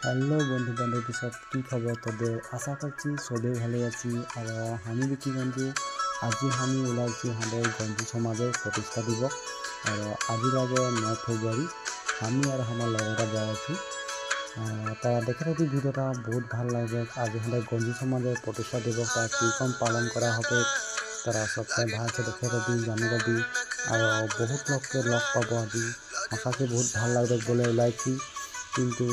Hello বন্ধু বান্ধব সব কি খবর তোদের আশা করছি সবাই ভালো আছি আর আমি দেখি গঞ্জু আজি আমি ওলাইছি আমাদের গঞ্জু সমাজের প্রতিষ্ঠা দিবস আর আজি লাগে 9 ফেব্রুয়ারি আমি আর আমার লগরা যাই আছি তারা দেখে থাকি ভিডিওটা বহুত ভাল লাগবে আজি আমাদের গঞ্জু সমাজের প্রতিষ্ঠা দিবসটা কীরকম পালন করা হবে তারা সবটাই ভালসে দেখে থাকি জানি পাবি আর বহুত লোককে লগ পাবো আজি আশাকে বহুত ভাল লাগবে বলে ওলাইছি কিন্তু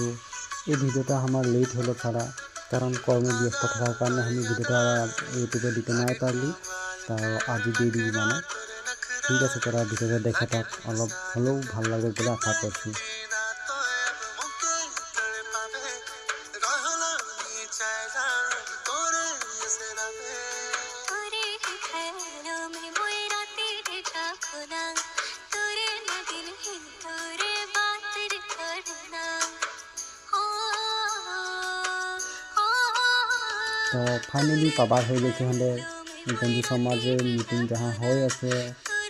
এই ভিডিওটা আমার লেট হলো ছাড়া কারণ কর্মে ব্যস্ত থাকার কারণে আমি ভিডিওটা ইউটিউবে দিতে নাই পারলি তা আজি দিয়ে দিবি মানে ঠিক আছে তোরা ভিডিওটা দেখে থাক অলপ হলেও ভাল লাগবে বলে আশা করছি তো ফাইনালি পাবার হয়ে গেছে আমাদের গঞ্জু সমাজের মিটিং যাহা হয়ে আছে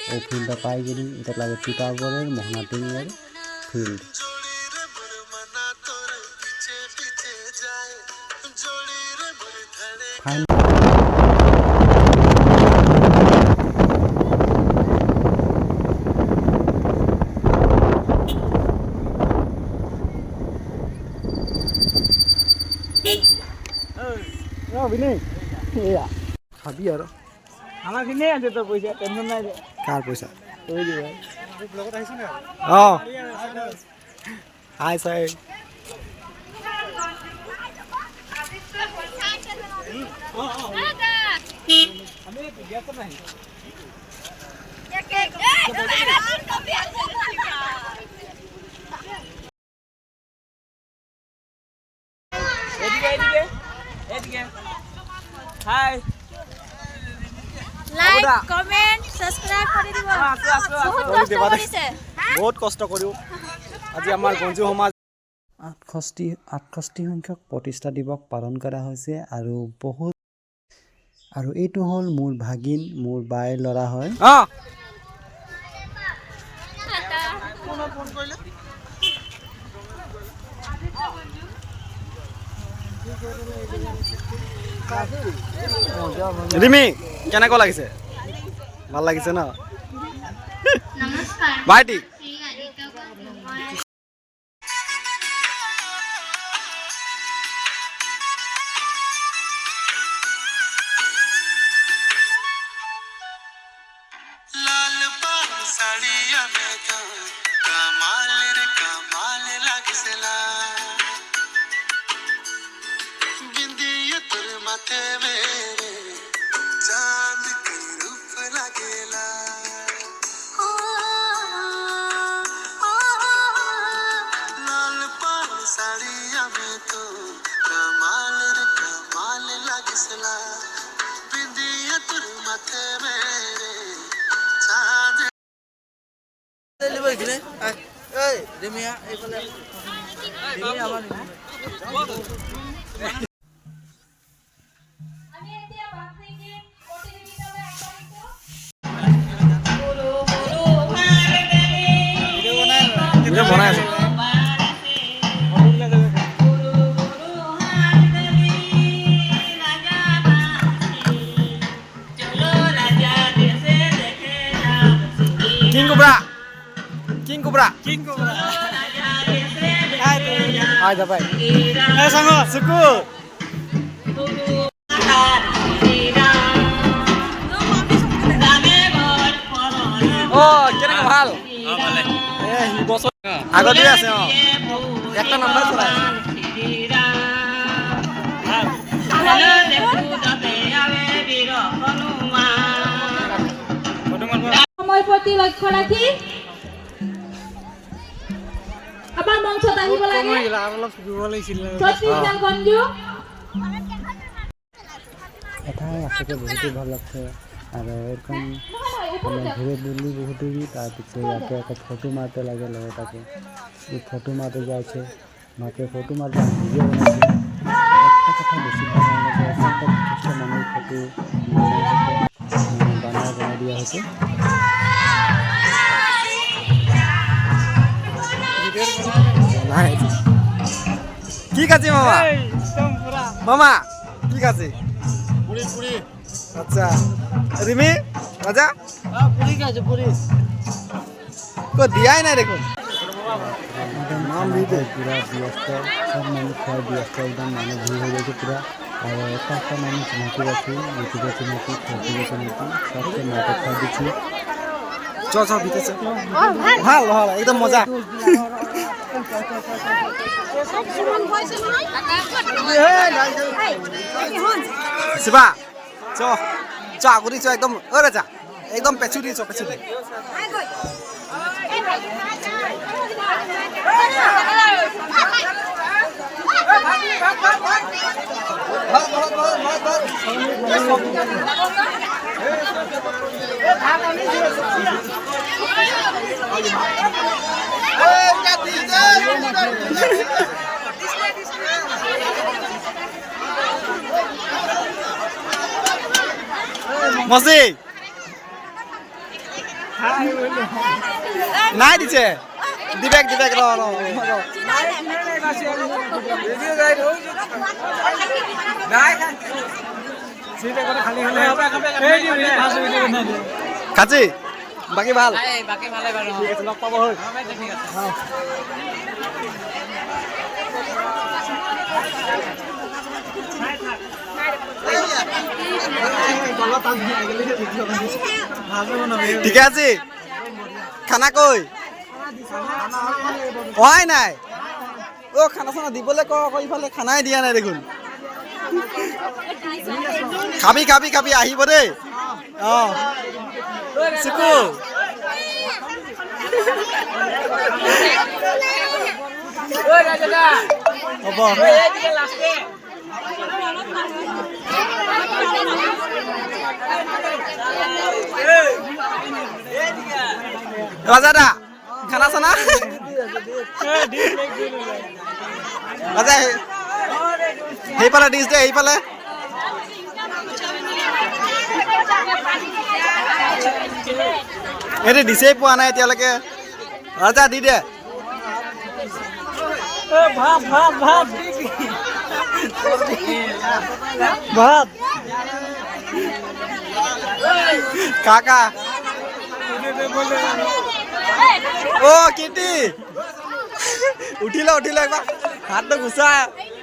ও ফিল্ডটা পাই গেলি এটা লাগে টিটাগড়ের মোহনাটিংয়ের ফিল্ড খাবি আর আমার কিনে আছে তোর পয়সা টেনশন নাই রে কার পয়সা ওই যে ভাই লগত আহিছ না হাই সাই আমি গেছ নাই এদিকে এদিকে এদিকে হাই লাইক কমেন্ট সাবস্ক্রাইব কৰি দিব বহুত কষ্ট কৰিও আজি আমাৰ গঞ্জু সমাজ 68 সংখ্যক প্ৰতিষ্ঠা দিৱস পালন কৰা হৈছে আৰু বহুত আৰু এইটো হ'ল মোৰ ভাগিন মোৰ বাই ল'ৰা হয় ৰিমি কেনেকুৱা লাগিছে ভাল লাগিছে ন ভাইটি लाल पाल साड़िया में तो कमाल रे कमाल लागसला बिंदिया तुर माथे मेरे चांद के रूप लागेला लाल पाल साड़िया में तो कमाल रे कमाल लागसला बिंदिया तुर माथे मेरे चांद লিবই কিনে এই রেমিয়া এইফালে রেমিয়া আমার আমি এতিয়া বাদ থেকে প্রতিযোগিতাতে ভিডিও বনাই আছে কিং কোবরা আয় দা ভাই এই সঙ্গ সুকু ও কেনে ভাল ভালে এ হি বছর আগতে আছে একটা নাম্বার চলাই সময় প্রতি লক্ষ্য রাখি আবার মঞ্চত আহিব লাগে অলপ ফুৰিব লাগিছিল 36 জন গঞ্জু এটাই আশাকে বহুতেই ভাল লাগছে আৰু এৰকম মানে ঘুৰে বুলি বহুত দূৰি তাৰপিছত ইয়াতে একটা ফটো মারতে লাগে লগটাকে এই ফটো মারতে যাচ্ছে মাকে ফটো মারতে ভিডিও বানাইছে একটা কথা বেশি ভালো লাগে একটা যথেষ্ট মানুষ ফটো বানাই দিয়া হয়েছে কি খাচ্ছি মামা মামা কি খাচ্ছি আচ্ছা রিমি রাজা কো দিয়াই নাই দেখুন নাম দিতে পুরা ব্যস্ত সব মানুষ খাওয়া ব্যস্ত একদম মানে ভিড় হয়ে গেছে পুরা আর একটা মানুষ নাকি আছে যেতে গেছে নাকি খেতে গেছে নাকি সবকে নাটক খাওয়া দিচ্ছি চ চ ভিতরে ভাল ভাল একদম মজা শিবা চ চ আগুরি চ একদম ওরে যা একদম পেছুরি চ পেছুরি মসি নাই দিছে দিবেক দিবেক র র খাচ্ছি বাকি ভাল ঠিক আছে লগ পাব হয় ঠিক আছে খানা কই হয় নাই ও খানা চানা দিবলৈ ক ইফালে খানাই দিয়া নাই দেখোন খাবি খাবি খাবি আহিব দেই অঁ চিকু হ'ব রাজা দা খানা চানা রাজা সেইফালে ডিছ দে সেইফালে এইটো ডিছেই পোৱা নাই এতিয়ালৈকে ৰাজা দি দে ভাত ভাত ভাত ভাত কাকা ও কীৰ্তি উঠিল উঠিল একবাৰ হাতটো গুচা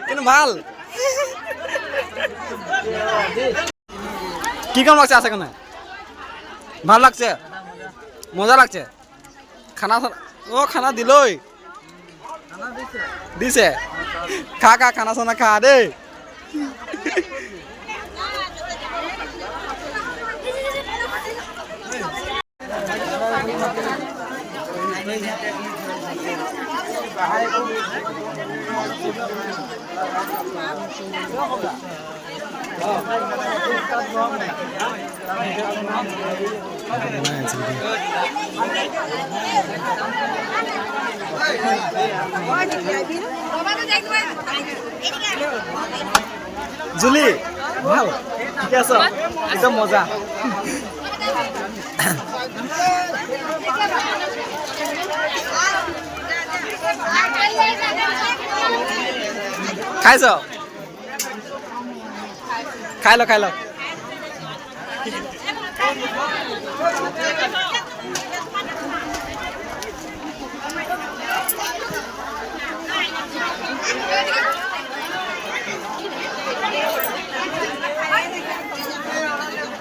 কিন্তু ভাল কি কাম লাগছে আছে কেনে ভাল লাগছে মজা লাগছে খানা ও খানা দিলই দিছে খা খা খানা চানা খা দেই জুলি ভাল ঠিক আছে একদম মজা খাইছ খাই ল খাই ল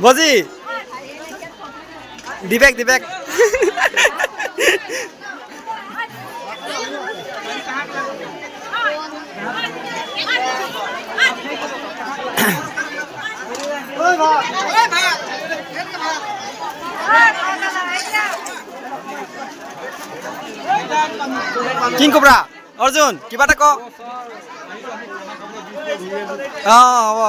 বজি দিবেক দিবেক কিং কোবৰা অৰ্জুন কিবা এটা ক হ'ব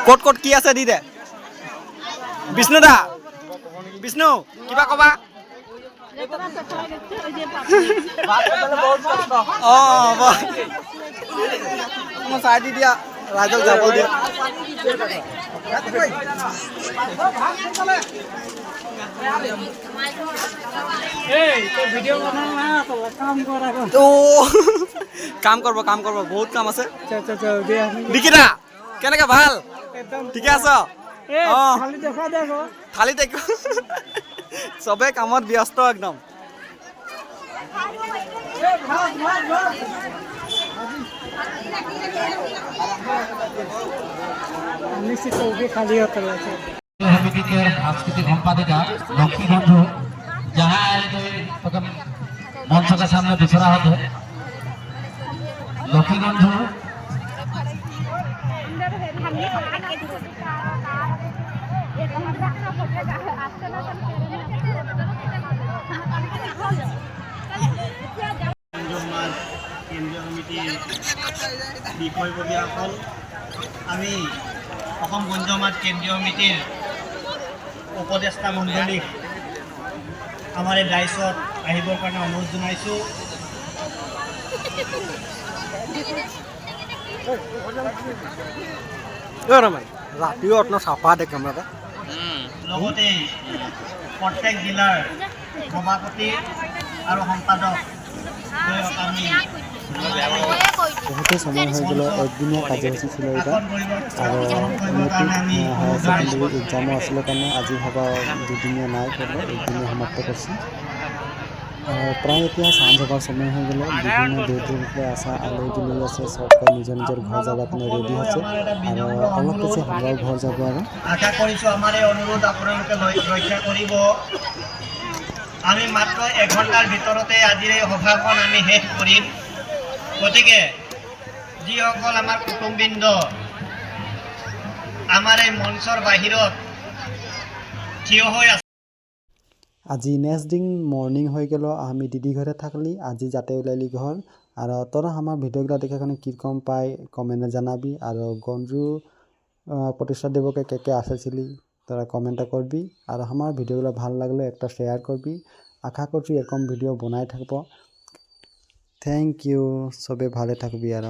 ক'ত ক'ত কি আছে দি দে বিষ্ণু দা বিষ্ণু কিবা কবা অঁ হ'ব মই চাই দি দিয়া ৰাইজক যাব দিয়া তো কাম কৰিব বহুত কাম আছে বিকিতা কেনেকে ভাল ঠিকে আছ খালি দেখো চবে কামত ব্যস্ত একদম সমিতির সাংস্কৃতিক সম্পাদিকা লক্ষ্মী বন্ধু যাহার প্রথম মঞ্চ के सामने दूसरा होते लक्ष्मी बंधु কেন্দ্ৰীয় সমিতিৰ বিষয়ববীয়াসকল আমি অসম গঞ্জমাত কেন্দ্ৰীয় সমিতিৰ উপদেষ্টা মণ্ডলীক আমাৰ এই ডাইচত আহিবৰ কাৰণে অনুৰোধ জনাইছোঁ। ৰাতিও অত্ন চাফা দে কেমেৰা লগতে প্ৰত্যেক জিলাৰ সভাপতি আৰু সম্পাদক আমি বহুতে সময় হৈ গ'ল একদিনীয়া কাৰ্যসূচী ছিল এটা আৰু হায়াৰ ছেকেণ্ডেৰী এক্সামো আছিলে কাৰণে আজি সভা দুদিনীয়া নাই কৰিলে একদিনীয়া সমাপ্ত কৰিছে প্ৰায় এতিয়া চাঞ্জ হ'বৰ সময় হৈ গ'লে বিভিন্ন দূৰ দূৰলৈ আশা আলহী লৈ আছে চবকে নিজৰ নিজৰ ঘৰ যাব কাৰণে ৰেডি হৈছে আৰু অলপ পিছে আমাৰ ঘৰ যাব আৰু আশা কৰিছোঁ আমাৰ এই অনুৰোধ আপোনালোকে ৰক্ষা কৰিব। আমি মাত্ৰ এঘণ্টাৰ ভিতৰতে আজিৰ এই সভাখন আমি শেষ কৰিম। গতিকে যিসকল আমাৰ কুটুমবৃন্দ আমাৰ এই মঞ্চৰ বাহিৰত থিয় হৈ আছে আজি নেক্সট দিন মৰ্নিং হৈ গ'ল আমি দিদি ঘৰে থাকলি আজি যাতে ওলাইলি ঘৰ আৰু তোরা আমার ভিডিওগুলো দেখে এখানে কীরকম পাই কমেন্টে জানাবি আর গঞ্জু প্রতিষ্ঠা দেবকে কে আসেছিলি তোরা কমেন্টে করবি আর আমার ভিডিওগুলো ভাল লাগলে একটা শেয়ার করবি আশা করছি এরকম ভিডিও বানাই থাকব থ্যাংক ইউ সবে ভালো থাকবি আর